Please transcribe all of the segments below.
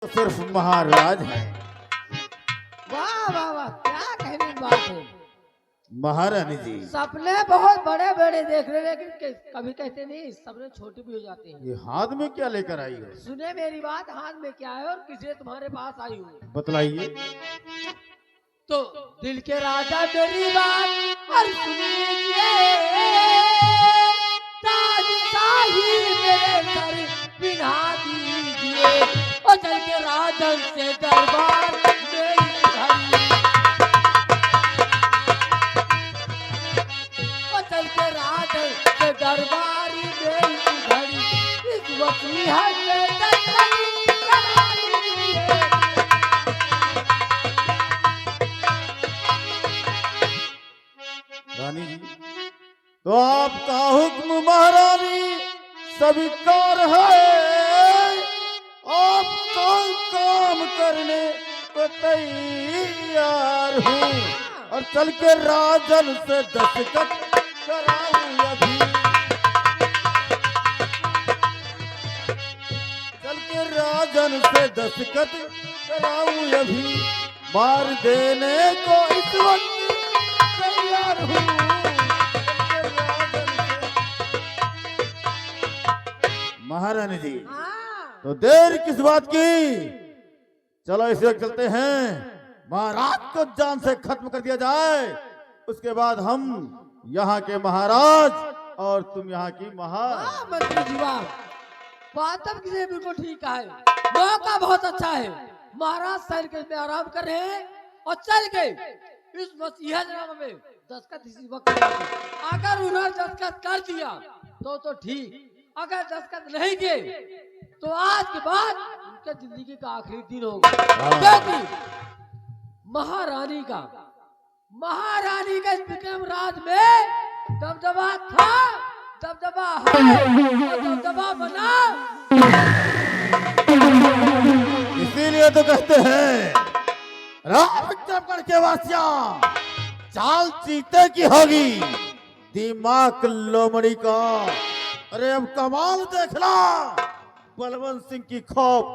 सिर्फ महाराज हैं। वाह वाह वाह, क्या कहने की बात है। महारानी जी, सपने बहुत बड़े बड़े देख रहे, लेकिन कभी कहते नहीं, सपने छोटे भी हो जाते हैं। ये हाथ में क्या लेकर आई हो? सुने मेरी बात, हाथ में क्या है और किसे तुम्हारे पास आई हूँ। बतलाइए। तो दिल के राजा मेरी बात और सुनिए, ताजशाही मेरे सर पिन्हा दीजिए, और चल के राजन से दरबार मेरी घड़ी, और चल के राजन से दरबारी मेरी घड़ी, इस वसीयत से तसल्ली करा दीजिए। रानी जी, तो आपका हुक्म महारानी स्वीकार है। आपका काम करने को तैयार हूँ, और चल के राजन से दस्तखत कराऊं अभी। चल के राजन से दस्तखत कराऊं अभी। मार देने को इस वक्त तैयार हूँ। महारानी जी, हाँ, तो देर किस बात की? चलो इस वक्त चलते हैं, महाराज को जान से खत्म कर दिया जाए। उसके बाद हम यहाँ के महाराज और तुम यहाँ की वाह मंत्री जी वाह, बात अब किसी बिल्कुल ठीक है। मौका बहुत अच्छा है, महाराज सैर में आराम कर रहे हैं और चल के इस वसीयतनामे में दस्तखत इसी वक्त करा दो। अगर उन्होंने दस्तखत कर दिया तो ठीक, अगर दस्तखत नहीं किए तो आज के बाद उनके जिंदगी का आखिरी दिन होगा। क्योंकि महारानी का इस विक्रम राज में दबदबा था, दबदबा है और दबदबा बना। इसीलिए तो कहते हैं रामचंद्र के वासिया चाल चीते की होगी, दिमाग लोमड़ी का। अरे अब कमाल देखना बलवंत सिंह की खौफ।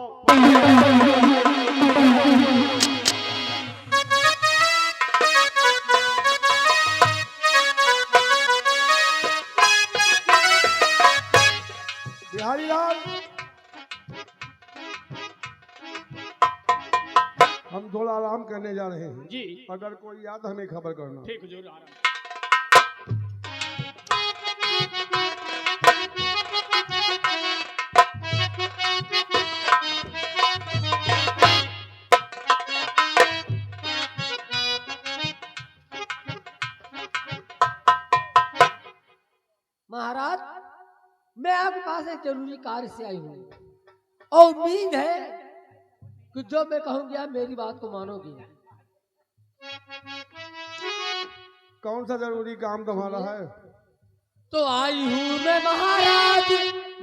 बिहारी लाल, हम थोड़ा आराम करने जा रहे हैं जी। अगर कोई याद हमें खबर करना। ठीक हुजूर, आराम। महाराज, मैं आपके पास एक जरूरी कार्य से आई हूँ और उम्मीद है कि जो मैं कहूँगी आप मेरी बात को मानोगी। कौन सा जरूरी काम तुम्हारा है? तो आई हूँ मैं महाराज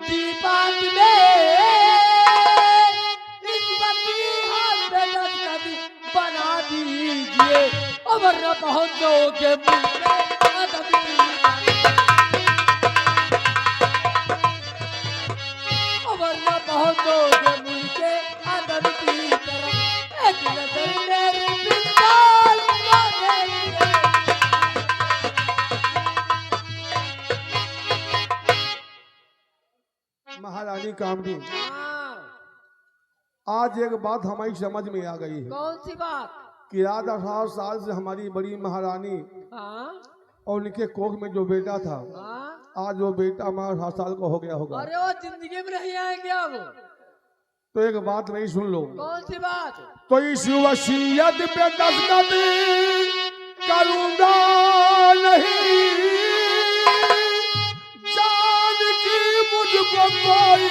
दीपक में, इस वसीयत पे दस्तखत बना दीजिए, और वरना पहुंचोगे मुझ में अदब की, और वरना पहुंचोगे मुझ के अदब की तरफ। एक नजर मेरी पिस्तौल को देखिए। महारानी कामनी, हाँ, आज एक बात हमारी समझ में आ गई है कौन सी बात? कि रात 18 साल से हमारी बड़ी महारानी हाँ और उनके कोख में जो बेटा था, हाँ, आज वो बेटा हमारा 18 साल का हो गया होगा। अरे वो जिंदगी में नहीं आएंगे अब। तो एक बात नहीं सुन लो, कौन सी बात? तो इस वसीयत पे दस्तखत करूंगा नहीं, जान की मुझको कोई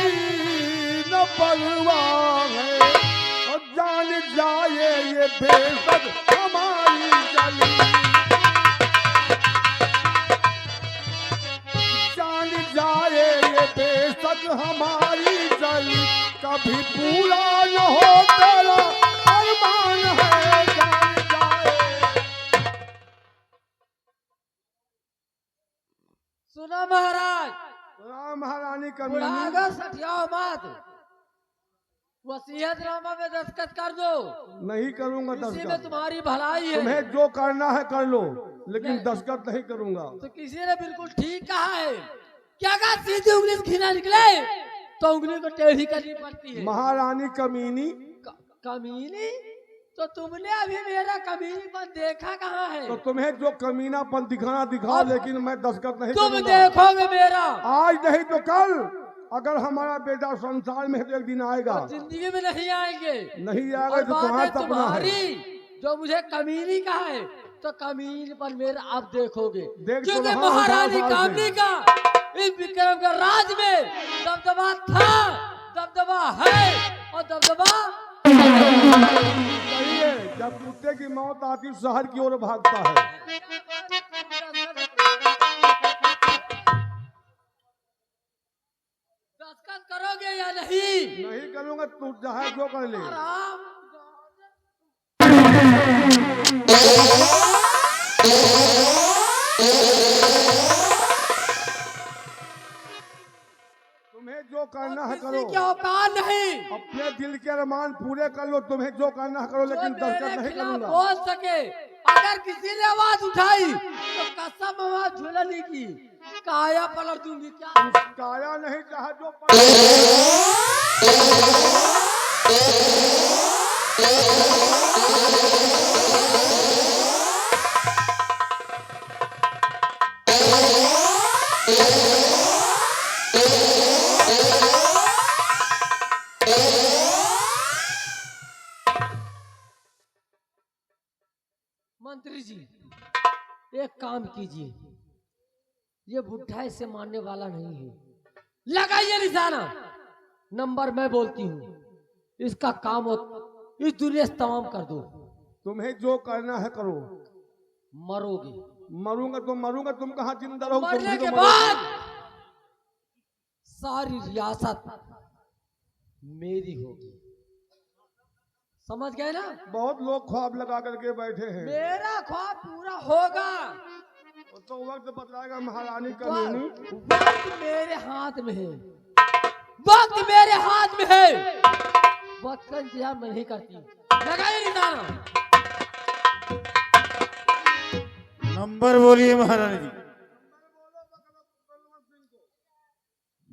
न परवाह है, और जान जाए ये बेशक हमारी गली, जान जाए ये बेशक हमारी गली, कभी पूरा न हो तेरा अरमान है, जान जाए। सुना महाराज, राम महारानी कभी बुढ़ागा सठियाओ मत। वसीयतनामा में दस्तखत कर दो, नहीं करूंगा इसी में दस्तखत। तुम्हारी भलाई है। तुम्हें जो करना है कर लो, लेकिन नहीं। दस्तखत नहीं करूंगा। तो किसी ने बिल्कुल ठीक कहा है, क्या कहा, सीधी उंगली से घिना निकले तो उंगली को टेढ़ी करनी पड़ती है। महारानी कमीनी, कमीनी? तो तुमने अभी मेरा कमीनीपन देखा कहाँ है? तो तुम्हें जो कमीनापन दिखाना दिखाओ, अब लेकिन मैं दस्तखत नहीं तुम करूंगा। देखोगे मेरा, आज नहीं तो कल, अगर हमारा बेटा संसार में है तो एक दिन आएगा। जिंदगी में नहीं आएंगे। नहीं आएगा और तो बात तुम्हारा है सपना है। तुम्हारी, जो मुझे कमीनी कहा है, तो कमीन पर मेरा आप देखोगे। देख तो क्योंकि रहा हूं महारानी 10 साल से। कामनी का इस विक्रम के राज में दबदबा था, दबदबा है और दबदबा सही है, जब कुत्ते की मौत आती शहर की ओर भागता है। दस्तखत करोगे या नहीं? नहीं करूंगा, तू चाहे जो कर ले। आराम। तुम्हें जो करना है किसी करो, की औकात नहीं अपने दिल के अरमान पूरे कर लो। तुम्हें जो करना है करो, जो लेकिन दस्तखत मेरे नहीं खिलाफ करूंगा। बोल सके। अगर किसी ने आवाज उठाई तो कसम आवाज झुलने की, काया पलट दूंगी। क्या काया नहीं चाहे जो मंत्री जी, एक काम कीजिए, ये बुढ़ा इसे मारने वाला नहीं है। लगाइए निशाना, नंबर मैं बोलती हूँ, इसका काम इस दुनिया से तमाम कर दो। तुम्हें जो करना है करो। मरोगे, मरूंगा तो मरूंगा, तुम कहाँ जिंदा रहो? तुम मरने भी तो के मरोगे। बाद सारी रियासत मेरी होगी। समझ गए ना? बहुत लोग ख्वाब लगा करके बैठे हैं। मेरा ख्वाब पूरा होगा। तो वक्त बतलाएगा महारानी कमीनी। वक्त मेरे हाथ में है, वक्त मेरे हाथ में है। वक्त का इंतजार मैं नहीं करती। लगाइए निशाना। नंबर बोलिए महारानी जी।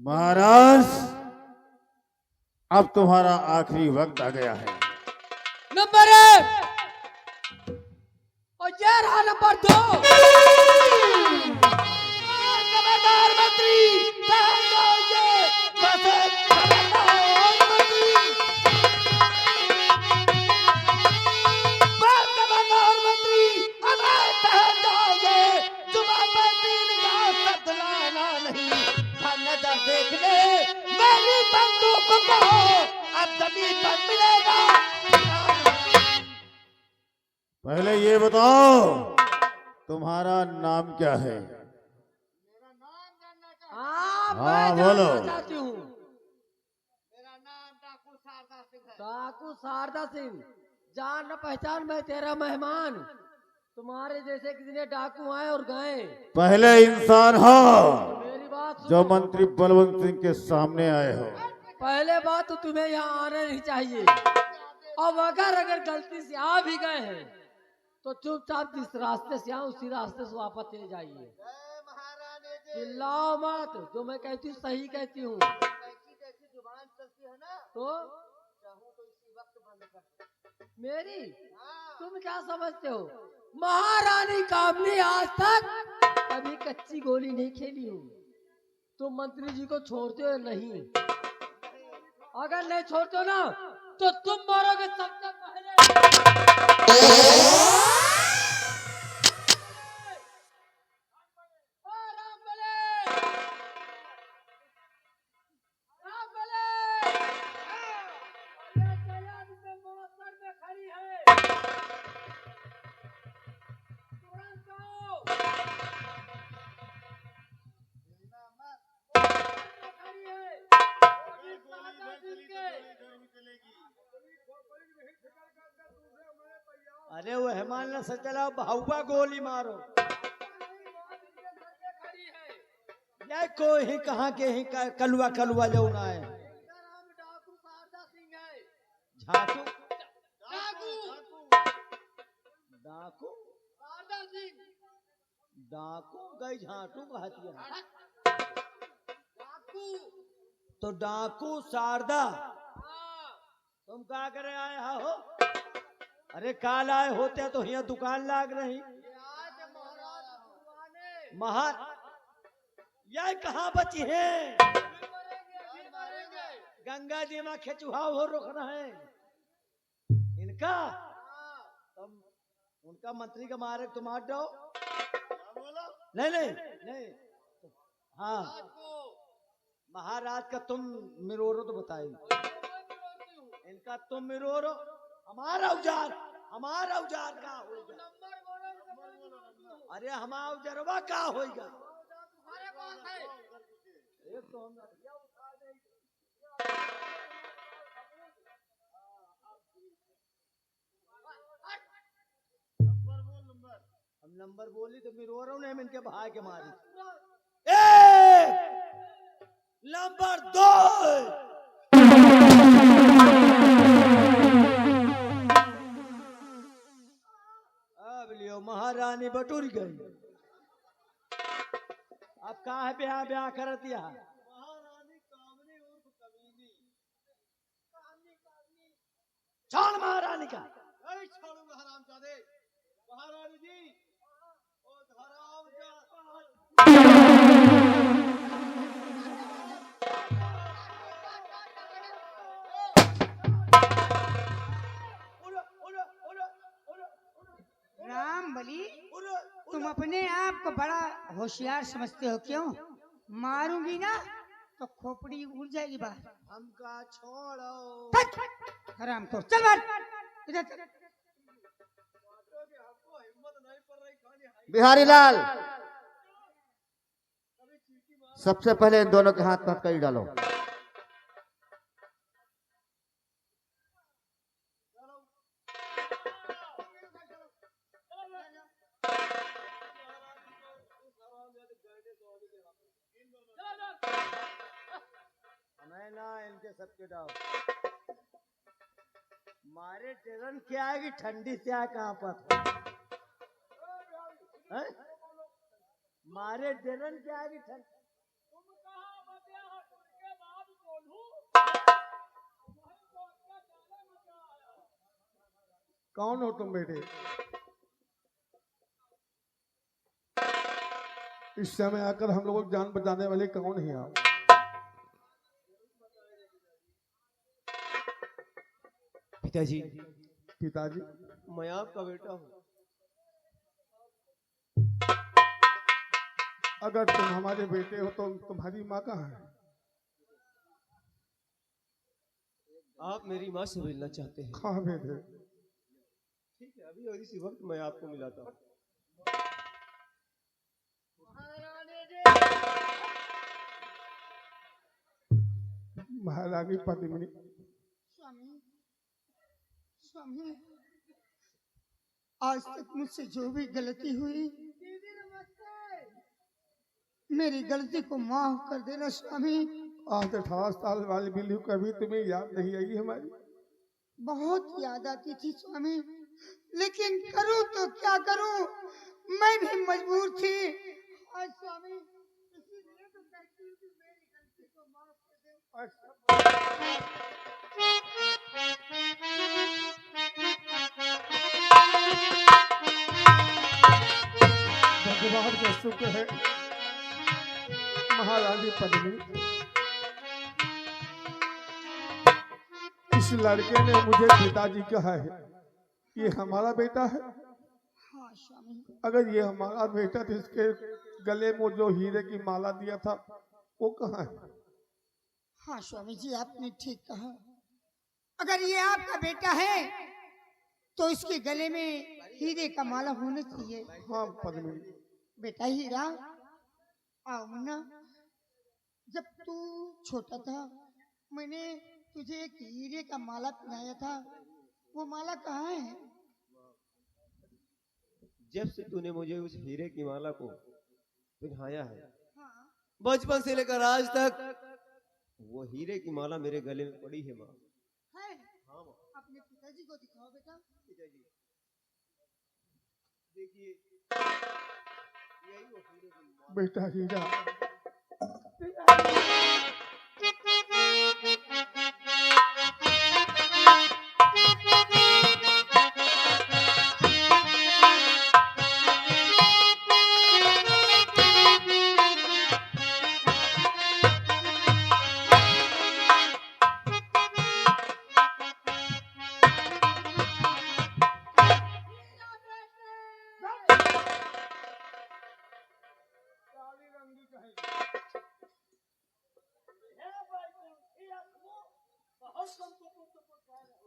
महाराज, अब तुम्हारा आखिरी वक्त आ गया है। नंबर 1 और ये रहा नंबर 2। खबरदार मंत्री, ध्यान दो, ये बस एक खबरदार मंत्री, बस खबरदार मंत्री, हमें ध्यान दोगे। जुबान पर तीन का शब्द लाना नहीं, हाँ नजर देखने मेरी बंदूक को अब जमीन पर मिलेगा। पहले ये बताओ तुम्हारा नाम क्या है? हाँ, बोलो। चाहती हूँ। मेरा नाम डाकू शारदा सिंह है। डाकू शारदा सिंह, जान न पहचान, मैं तेरा मेहमान। तुम्हारे जैसे कितने डाकू आए और गए। पहले इंसान हो मेरी बात सुनो। जो मंत्री बलवंत सिंह के सामने आए हो। पहले बात तो तुम्हें यहाँ आना नहीं चाहिए। अब अगर गलती से आ भी गए हैं तो चुपचाप जिस रास्ते से आओ उसी रास्ते से वापस चले जाइए। चिल्लाओ मत, जो मैं कहती हूँ सही कहती हूँ। तो मेरी तुम क्या समझते हो? महारानी कामनी आज तक कभी कच्ची गोली नहीं खेली हूँ। तुम मंत्री जी को छोड़ते हो नहीं? अगर नहीं छोड़ते हो ना तो तुम मरोगे सबसे पहले। अरे वो हेमान से चला बहुआ गोली मारो। या कोई ही कहाँ के ही कलुआ कलुआ जो है। डाकू शारदा सिंह है। डाकू गई झाटू कहती है। तो डाकू शारदा तुम क्या करे आए हो? अरे काल आए होते तो यहाँ दुकान लाग रही। महार यह कहाँ बची है? गंगा जी में खेचुहा हो रोक रहे हैं इनका। तुम उनका मंत्री का मारे तुम हट जाओ। नहीं नहीं नहीं, हाँ महाराज का तुम मिरोरो तो बताइए। इनका तुम मिरोरो, हमारा औजार का होगा। अरे हमारा औजारवा का होगा? एक तो हम नंबर बोली तो मिरोरो ने इनके भाई के मारी। नंबर 2 अब लियो महारानी बटुर गई। अब कहा है ब्याह ब्याह कर दिया। महारानी कामनी उर्फ कमीनी। छोड़ महारानी का। नहीं छोड़ूंगा हरामजादे। महारानी जी ओ राम बली, तुम अपने आप को बड़ा होशियार समझते हो क्यों? मारूंगी ना तो खोपड़ी उड़ जाएगी बाहर। हमका छोड़ो। हराम को चल बाहर इधर चल। बिहारी लाल, सबसे पहले इन दोनों के हाथ में हथकड़ी डालो। हमें ना इनके सबके डाल। मारे टेरन क्या है कि ठंडी से आए कहाँ पर है? मारे टेरन क्या है कि ठंड। कौन हो तुम बेटे? इस समय आकर हम लोगों की जान बचाने वाले कौन है आप? पिताजी, पिताजी, मैं आपका बेटा हूँ। अगर तुम हमारे बेटे हो तो तुम्हारी माँ कहाँ है? आप मेरी माँ से मिलना चाहते हैं? कहाँ बेटे? ठीक है, अभी और इसी वक्त मैं आपको मिलाता हूँ। महारानी पद्मिनी। स्वामी, स्वामी, आज तक मुझसे जो भी गलती हुई मेरी गलती को माफ कर देना स्वामी। आज 18 साल वाली बिल्ली कभी तुम्हें याद नहीं आई हमारी? बहुत याद आती थी स्वामी, लेकिन करूं तो क्या करूं, मैं भी मजबूर थी। आज स्वामी इसीलिए तो कहती हूं कि मेरी गलती को माफ कर दे। भगवान का शुक्र है महारानी पद्मिनी, इस लड़के ने मुझे पिताजी कहा है। ये हमारा बेटा है? हाँ स्वामी। अगर ये हमारा बेटा तो इसके गले में जो हीरे की माला दिया था वो कहाँ है? हाँ स्वामी जी, आपने ठीक कहा। अगर ये आपका बेटा है तो इसके गले में हीरे का माला होना चाहिए। हाँ पद्मिनी। बेटा हीरा, आओ मुन्ना। जब तू छोटा था मैंने तुझे एक हीरे का माला पहनाया था, वो माला कहाँ है? जब से तूने मुझे उस हीरे की माला को पहनाया है, हाँ। बचपन से लेकर आज तक वो हीरे की माला मेरे गले में पड़ी है माँ। है? हाँ माँ। अपने पिताजी को दिखाओ बेटा। पिताजी देखिए, बेटा हीरा,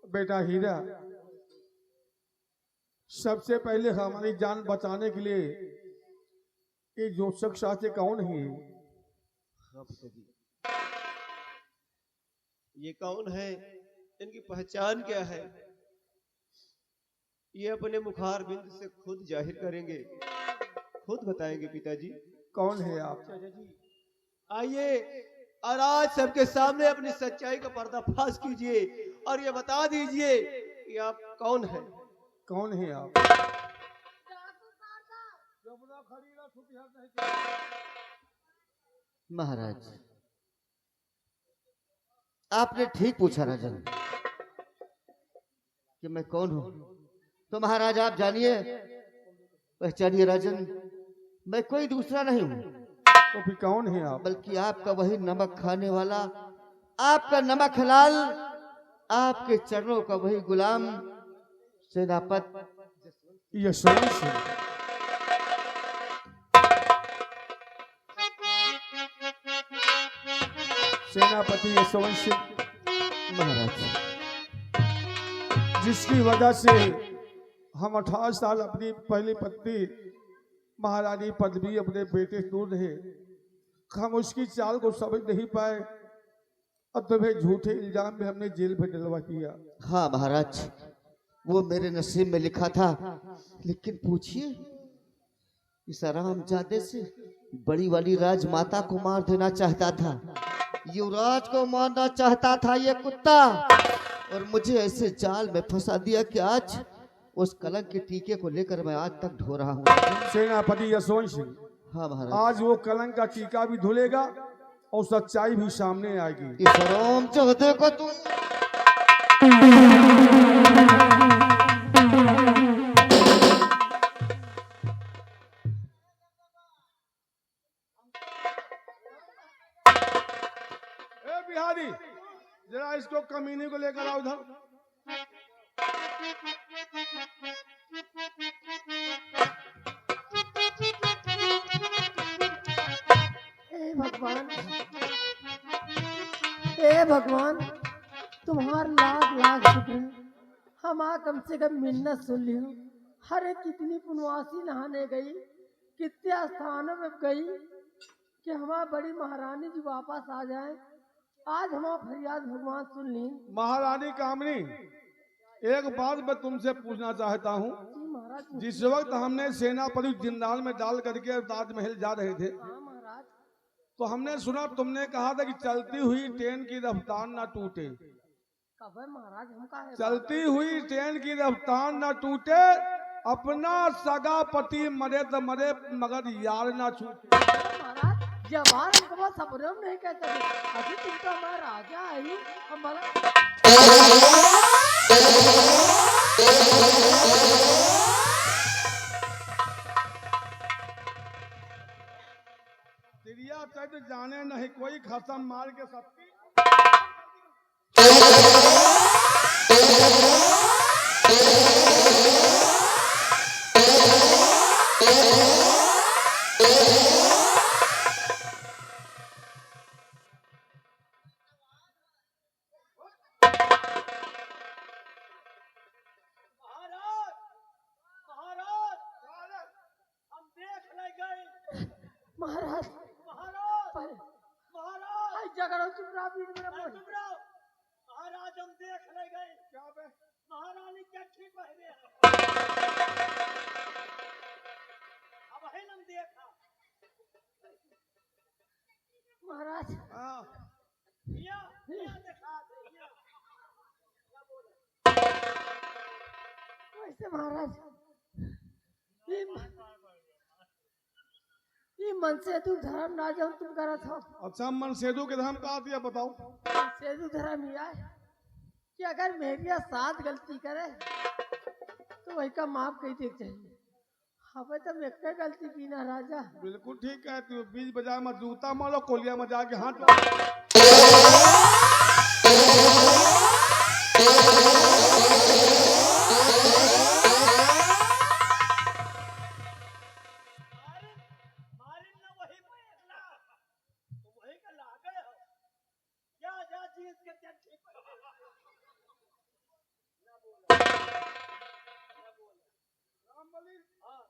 बेटा हीरा, सबसे पहले हमारी जान बचाने के लिए ये जो शख्स आते कौन है? हाँ पिताजी, ये कौन है, इनकी पहचान क्या है, ये अपने मुखार बिंद से खुद जाहिर करेंगे, खुद बताएंगे पिताजी। कौन है आप? आइए और आज सबके सामने अपनी सच्चाई का पर्दाफाश कीजिए और ये बता दीजिए कि आप कौन हैं। कौन है आप? महाराज, आपने ठीक पूछा राजन कि मैं कौन हूं। तो महाराज आप जानिए, पहचानिए राजन, मैं कोई दूसरा नहीं हूं, तो फिर कौन है आप? बल्कि आपका वही नमक खाने वाला, आपका नमक हलाल, आपके चरणों का वही गुलाम सेनापत यशवंत सिंह। सेनापति यशवंत सिंह, महाराज। जिसकी वजह से हम 18 साल अपनी पहली पत्नी महारानी पद्मी अपने बेटे दूर रहे, हम उसकी चाल को समझ नहीं पाए और तुम्हें झूठे इल्जाम में हमने जेल में डलवा दिया। हाँ महाराज, वो मेरे नसीब में लिखा था, लेकिन पूछिए, इस आरामजादे से बड़ी वाली राजमाता को मार देना चाहता था, युवराज को मारना चाहता था ये कुत्ता, और मुझे ऐसे जाल में फंसा दिया कि आज उस कलंक के टीके को लेकर मैं आज तक ढो रहा हूँ। सेनापति यशवंत सिंह, हाँ महाराज, आज वो कलंक का टीका भी धुलेगा और सच्चाई भी सामने आएगी। इस आरामजादे को तुम ए बिहारी, जरा इसको कमीने को लेकर आओ उधर। हे भगवान, हे भगवान, तुम्हार लाख लाख शुक्र है। हम आ कम से कम मिन्नत सुन लियो। हरे कितनी पुनवासी नहाने गई, कितने स्थानों में गई कि हमारी बड़ी महारानी जी वापस आ जाए। आज हमारा फरियाद भगवान सुन ली। महारानी कामनी, एक बात मैं तुमसे पूछना चाहता हूँ। जी महाराज। जिस वक्त हमने सेनापति जिंदाल में डाल करके ताजमहल जा रहे थे, हाँ महाराज। तो हमने सुना तुमने कहा था कि चलती हुई ट्रेन की रफ्तार ना टूटे। कब है महाराज? हम का है? चलती हुई ट्रेन की रफ्तार ना टूटे, अपना सगा पति मरे तो मरे मगर यार ना छूटे। महाराज, जवान हमको बहुत सपने में नहीं कहते थे। अभी तुम तो हमारा राजा है, हम भला चिड़िया चढ़ जाने नहीं कोई खसम मार के सबकी। महाराज, महाराज, हम देख ले गए। महाराज महाराज, पर महाराज, आई जगह चुप रहा बीच में अरे बोल। चुप रहो। महाराज, हम देख ले गए। क्या बे? महारानी क्या ठीक पहने हैं। अब है हम देखा। महाराज हाँ, ये देखा दे, ये। क्या बोले? वैसे महाराज ये ये मन से तू धर्म ना जाऊं तुम करा था अच्छा मन सेदू के धाम कहा दिया बताओ। से तू धर्म ही है कि अगर मेरी साथ गलती करे तो वही का माफ कही देख चाहिए। हमें तो एक गलती की ना राजा। बिल्कुल ठीक है तू बीच बाजार में जूता मारो कोलिया में जाके हाथ मारिन ना वही पे एकला तुम वही का लागे हो क्या जा चीज के क्या ठीक है ना बोल राम बलि हां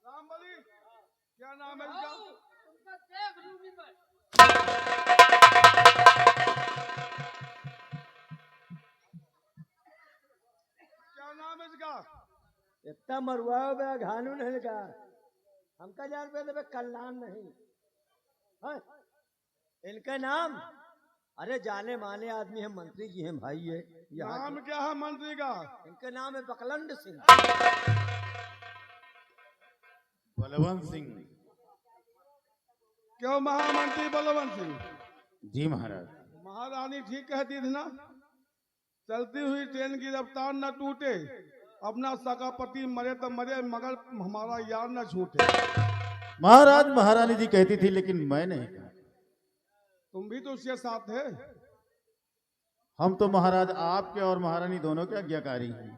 राम बलि क्या नाम है इसका? तुमका देख रूबी में क्या नाम है इसका? इतना मरुआ बे घानू नहीं का हमका जान पे बे कल्याण नहीं है इनका नाम अरे जाने माने आदमी है मंत्री जी हैं भाई ये यहाँ नाम क्या है मंत्री का? के। इनका नाम है बकलंद सिंह। बलवंत सिंह। क्यों महामंत्री बलवंत सिंह? जी महाराज। महारानी ठीक कहती थी ना चलती हुई ट्रेन की रफ्तार न टूटे अपना सगा पति मरे तो मरे मगर हमारा यार न छूटे। महाराज महारानी जी कहती थी लेकिन मैं नहीं कहा। तुम भी तो उसके साथ थे। हम तो महाराज आपके और महारानी दोनों के आज्ञाकारी हैं।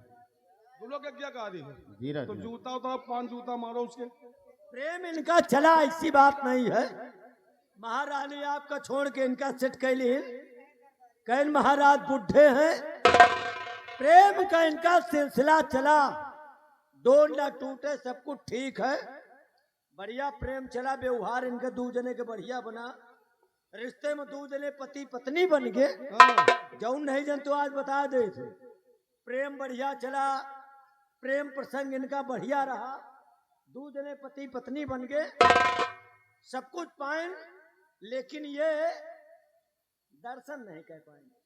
दोनों के क्या कार्य है? जी तो राजा। जूता उतारो 5 जूता मारो उसके। प्रेम इनका चला ऐसी बात नहीं है। महारानी आपका छोड़ के इनका सेट कैली कैन महाराज बुढ़े हैं। प्रेम का इनका सिलसिला चला दो न टूटे सब कुछ ठीक है। बढ़िया प्रेम चला व्यवहार इनके दो जने के बढ़िया बना रिश्ते में दो जने पति पत्नी बन गए। जौन नहीं जन तो आज बता दे थे प्रेम बढ़िया चला प्रेम प्रसंग इनका बढ़िया रहा दो जने पति पत्नी बन गए सब कुछ पाए लेकिन ये दर्शन नहीं कर पाएंगे।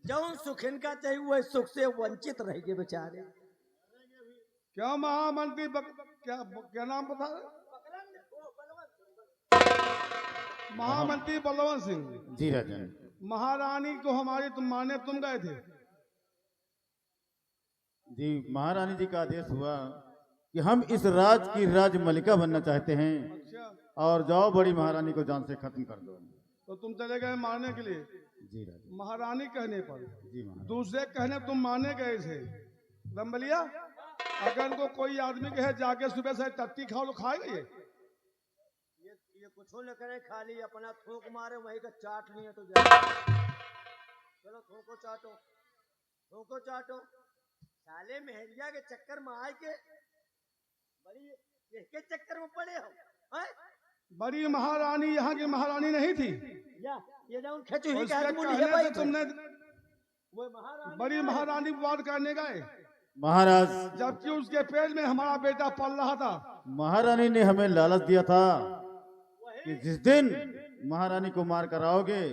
जौन सुख इनका चाहिए वह सुख से वंचित रह गए बेचारे। क्या महामंत्री क्या क्या नाम बता रहे? महामंत्री बलवंत सिंह। जी राजा। महारानी को हमारी तुम माने तुम गए थे। जी महारानी जी का आदेश हुआ कि हम इस राज की राज मलिका बनना चाहते हैं अच्छा और जाओ बड़ी महारानी को जान से खत्म कर दो। तो तुम चले गए मारने के लिए। जी राजा। महारानी कहने पर जी महाराज। दूसरे कहने तुम माने गए थे। रंबलिया अगर को कोई आदमी कहे जाके सुबह से टट्टी खाओ तो खाएगा ये कुछ न करे खाली अपना थूक मारे वही का चाट लिए तो जाए। चलो थूको चाटो साले मेहरिया के चक्कर में आए के बड़ी इसके चक्कर में पड़े हो हैं? बड़ी महारानी यहाँ की महारानी नहीं थी। या ये जाऊन खेचू ही उसके का कहने से तुमने वो महारानी बड़ी महारानी बात करने गए महाराज जबकि उसके पेट में हमारा बेटा पल रहा था। महारानी ने हमें लालच दिया था कि जिस दिन महारानी को मार कर आओगे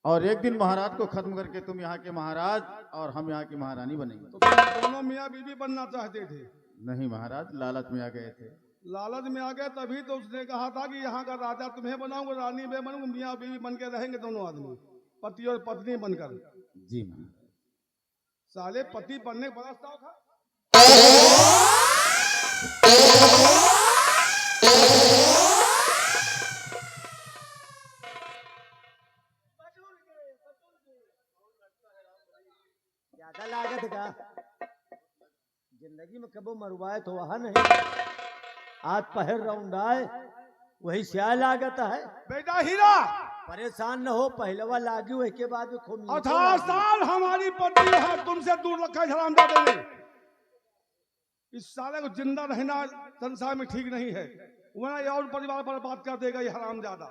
और एक दिन महाराज को खत्म करके तुम यहाँ के महाराज और हम यहाँ की महारानी बनेंगे। तो तुम दोनों मियाँ बीवी बनना चाहते थे। नहीं महाराज लालच में आ गए थे। लालच में आ गए तभी तो उसने कहा था कि यहाँ का राजा तुम्हें बनाऊंगा रानी मैं बनूंगा मियाँ बीवी बन के रहेंगे दोनों आदमी पति और पत्नी बनकर। जी महाराज। साले पति बनने का बड़ा शौक था। ज्यादा लागत का जिंदगी में कबो मरवाए तो वहां नहीं आज पहर राउंड आए वही स्या लागत है। बेटा हीरा परेशान न हो पहलवा लागी वही के बाद में खूब 18 साल हमारी पत्नी है तुमसे दूर रखा हरामजादे ने। इस साले को जिंदा रहना संसार में ठीक नहीं है वरना ये और परिवार पर बात कर देगा ये हरामजादा।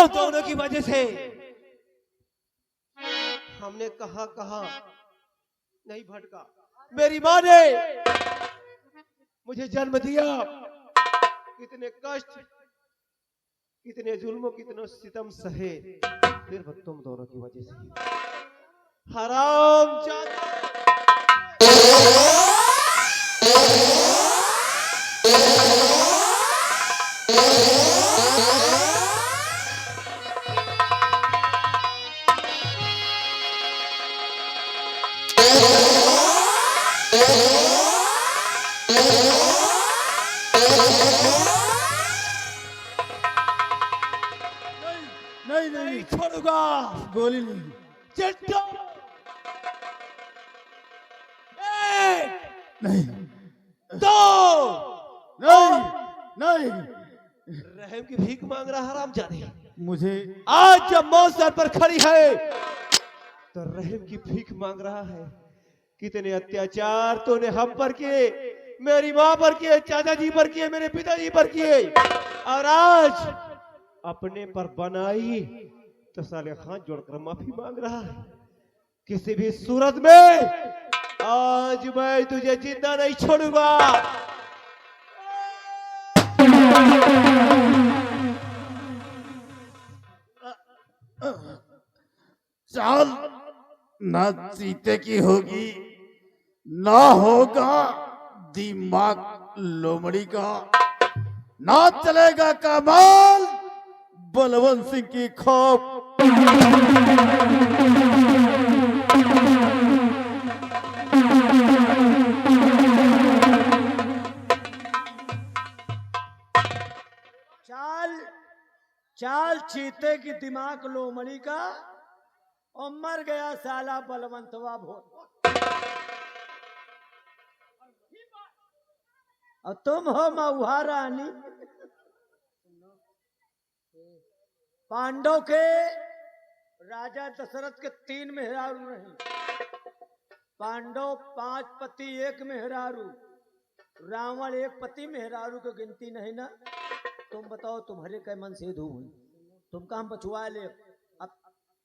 तुम दोनों की वजह से हमने कहा कहा नहीं भटका। मेरी माँ ने मुझे जन्म दिया, कितने कष्ट, कितने जुल्म, कितने सितम सहे, फिर तुम दोनों की वजह से हराम नहीं नहीं नहीं नहीं, छोड़ूंगा। गोली नहीं। चिट्टू, एक, नहीं दो, नहीं नहीं, रहम की भीख मांग रहा हरामजादे। मुझे आज जब मौत सर पर खड़ी है तो रहम की भीख मांग रहा है। कितने अत्याचार तूने हम पर किए, मेरी माँ पर किए, चाचा जी पर किए, मेरे पिताजी पर किए, और आज अपने पर बनाई तो साले हाथ जोड़कर माफी मांग रहा है। किसी भी सूरत में आज मैं तुझे जिंदा नहीं छोड़ूंगा। चाल ना चीते की होगी, ना होगा दिमाग लोमड़ी का, ना चलेगा कमाल बलवंत सिंह की खौफ। चाल चाल चीते की दिमाग लोमड़ी का, और मर गया साला बलवंतवा भोर। और तुम हो मऊहा रानी। पांडव के राजा दशरथ के 3 मेहरारू रहे। पांडव 5 पति 1 मेहरारू, रावण 1 पति मेहरारू को गिनती नहीं ना। तुम बताओ तुम्हारे कै मन से धू हुई, तुम काम बचवा ले। अब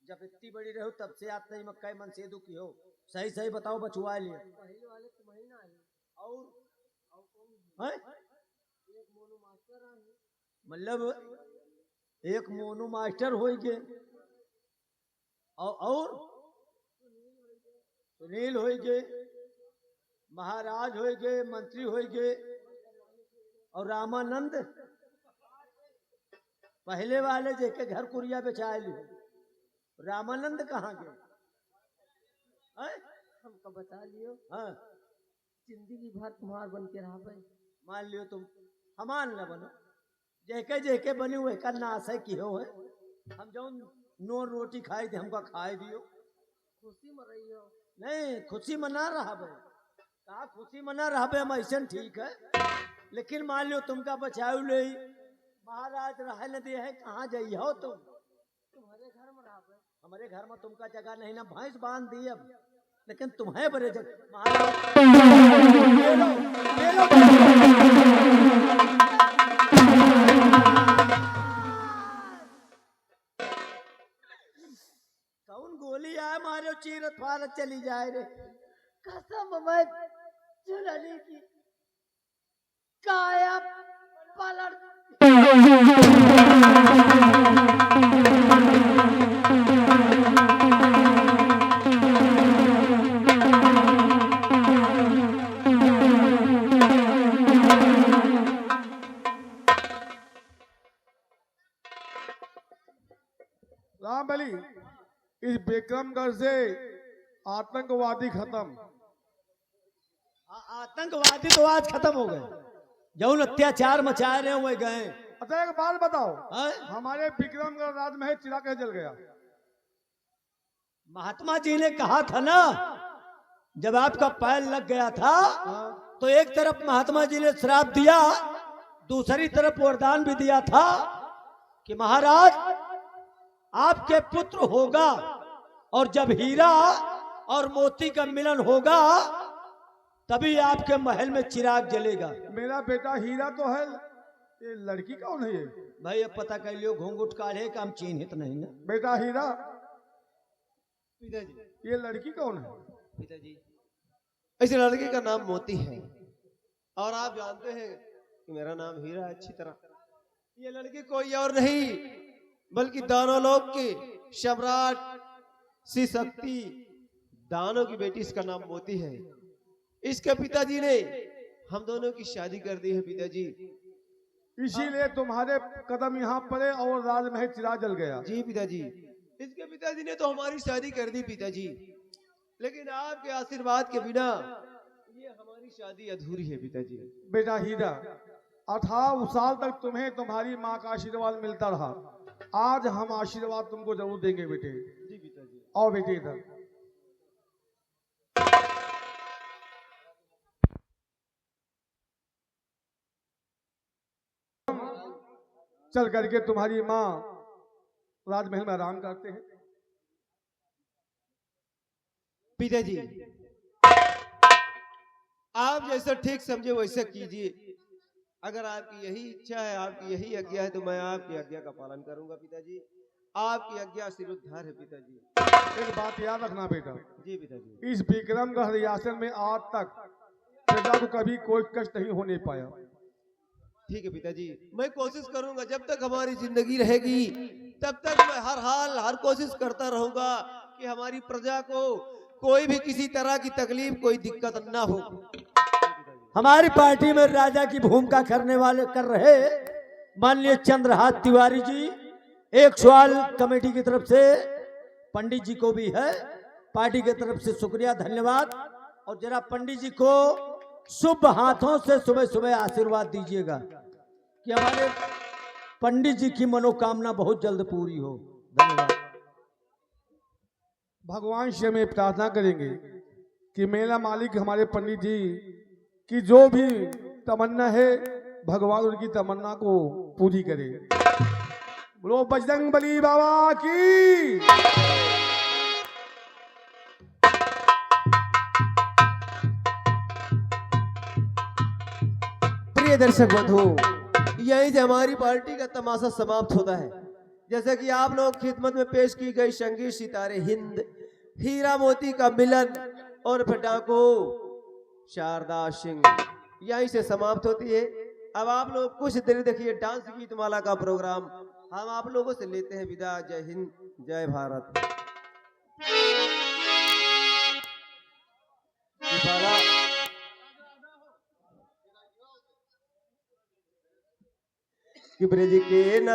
जब इतनी बड़ी रहो तब से आप नहीं मक्का मन से की हो, सही सही बताओ बचवा ले। और मतलब एक मोनू मास्टर हो गए, और सुनील हो गए, महाराज हो गए, मंत्री हो गए, और रामानंद पहले वाले जेके घर कुरिया बेचा लिए। रामानंद कहाँ गए? हमको बता लियो, हाँ, जिंदगी भर तुम्हार बन के रहा भाई। मान लियो तुम हमान न बनो, जेके जेके बनी हुए का नाश है की हो है। हम जो नोन रोटी खाई थे हमको खाए दियो। खुशी में रही हो। नहीं खुशी मना रहा बे, कहा खुशी मना रहा बे, हम ऐसा ठीक है। लेकिन मान लियो तुमका बचाऊ ले, महाराज रह न दे है, कहाँ जाइए हो तुम? तुम्हारे घर में रहा भाई। हमारे घर में तुमका जगह नहीं ना, भैंस बांध दी अब, लेकिन तुम्हें बड़े जगह महाराज ले लो, ले लो। कौन गोली आए मारे चीरत फारत चली जाए रे। कसम मैं चुनली की काया पलट। राम बली, इस विक्रमगढ़ से आतंकवादी खत्म। आतंकवादी तो आज खत्म हो गए, जौन अत्याचार मचाए रहे हुए गए। अच्छा एक बात बताओ, हैं? हमारे विक्रमगढ़ राज में चिरा कैसे जल गया? महात्मा जी ने कहा था ना, जब आपका पैर लग गया था तो एक तरफ महात्मा जी ने श्राप दिया, दूसरी तरफ वरदान भी दिया था कि महाराज आपके पुत्र होगा, और जब हीरा और मोती का मिलन होगा तभी आपके महल में चिराग जलेगा। मेरा बेटा हीरा तो है, ये लड़की कौन है ये? भाई अब पता कर लियो, घूंघट काढ़े काम चिन्हित नहीं ना। बेटा हीरा, पिताजी ये लड़की कौन है? पिताजी इस लड़के का नाम मोती है और आप जानते हैं कि मेरा नाम हीरा है अच्छी तरह। ये लड़की कोई और नहीं बल्कि दानव लोक की सम्राट श्री शक्ति दानव की बेटी, इसका नाम मोती है। इसके पिताजी ने हम दोनों की शादी कर दी है पिताजी। इसीलिए तुम्हारे कदम यहाँ पड़े और राजमहल चिरा जल गया। जी पिताजी, इसके पिताजी ने तो हमारी शादी कर दी पिताजी, लेकिन आपके आशीर्वाद के बिना ये हमारी शादी अधूरी है पिताजी। बेटा हीरा, 18 साल तक तुम्हें तुम्हारी माँ का आशीर्वाद मिलता रहा, आज हम आशीर्वाद तुमको जरूर देंगे बेटे। जी पिताजी। आओ बेटे इधर। चल करके तुम्हारी माँ राजमहल में आराम करते हैं। पिताजी आप जैसा ठीक समझे वैसा कीजिए। अगर आपकी यही इच्छा है, आपकी यही आज्ञा है, तो मैं आपकी आज्ञा का पालन करूंगा पिताजी। आपकी आज्ञा सिरोद्धार है पिताजी। एक बात याद रखना बेटा, जी पिताजी। इस विक्रमगढ़ रियासत में आज तक प्रजा को कभी कोई कष्ट नहीं होने पाया। ठीक है पिताजी, मैं कोशिश करूंगा, जब तक हमारी जिंदगी रहेगी तब तक मैं हर हाल हर कोशिश करता रहूंगा कि हमारी प्रजा को कोई भी किसी तरह की तकलीफ, कोई दिक्कत ना हो। हमारी पार्टी में राजा की भूमिका कर रहे माननीय चंद्रहास तिवारी जी, एक सवाल कमेटी की तरफ से पंडित जी को भी है, पार्टी की तरफ से शुक्रिया धन्यवाद। और जरा पंडित जी को शुभ हाथों से सुबह सुबह आशीर्वाद दीजिएगा कि हमारे पंडित जी की मनोकामना बहुत जल्द पूरी हो। धन्यवाद। भगवान से हमें प्रार्थना करेंगे कि मेला मालिक हमारे पंडित जी की जो भी तमन्ना है भगवान उनकी तमन्ना को पूरी करे। बोलो बजरंग बली बाबा की। प्रिय दर्शक बंधु, यहीं से हमारी पार्टी का तमाशा समाप्त होता है। जैसा कि आप लोग खिदमत में पेश की गई संगीत सितारे हिंद, हीरा मोती का मिलन और डाकू शारदा सिंह यहीं से समाप्त होती है। अब आप लोग कुछ देर देखिए डांस गीत माला का प्रोग्राम। हम आप लोगों से लेते हैं विदा। जय हिंद, जय भारत। कि ब्रज के न